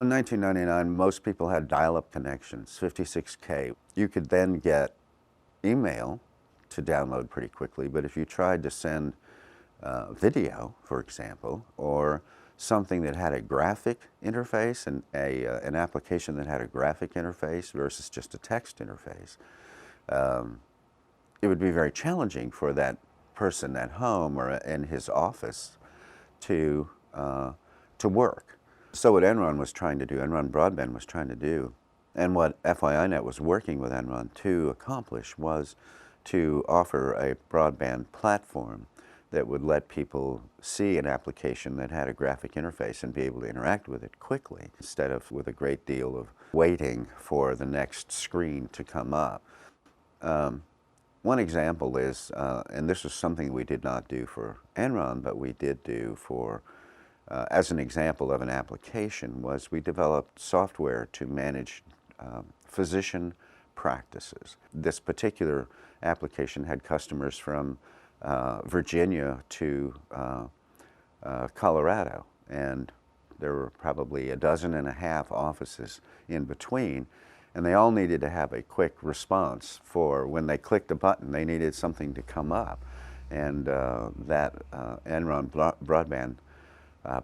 In 1999, most people had dial-up connections, 56K. You could then get email to download pretty quickly, but if you tried to send video, for example, or something that had a graphic interface and an application that had a graphic interface versus just a text interface, it would be very challenging for that person at home or in his office to work. So what Enron was trying to do, Enron Broadband was trying to do, and what FYINet was working with Enron to accomplish was to offer a broadband platform that would let people see an application that had a graphic interface and be able to interact with it quickly instead of with a great deal of waiting for the next screen to come up. One example is, and this was something we did not do for Enron, but we did do for, as an example of an application, was we developed software to manage physician practices. This particular application had customers from Virginia to Colorado, and there were probably a dozen and a half offices in between, and they all needed to have a quick response for when they clicked a button, they needed something to come up. And that Enron Broadband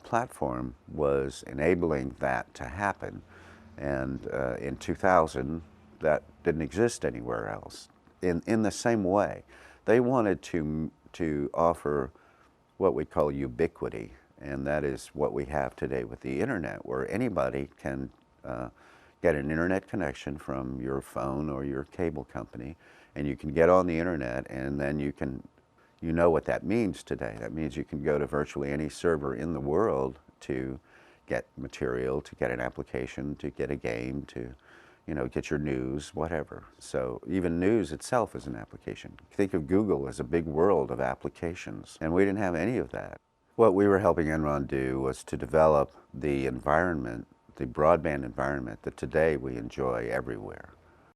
platform was enabling that to happen. And in 2000, that didn't exist anywhere else. In the same way, they wanted to offer what we call ubiquity, and that is what we have today with the internet, where anybody can get an internet connection from your phone or your cable company, and you can get on the internet, and then you know what that means today. That means you can go to virtually any server in the world to get material, to get an application, to get a game, to get your news, whatever. So even news itself is an application. Think of Google as a big world of applications, and we didn't have any of that. What we were helping Enron do was to develop the environment, the broadband environment that today we enjoy everywhere.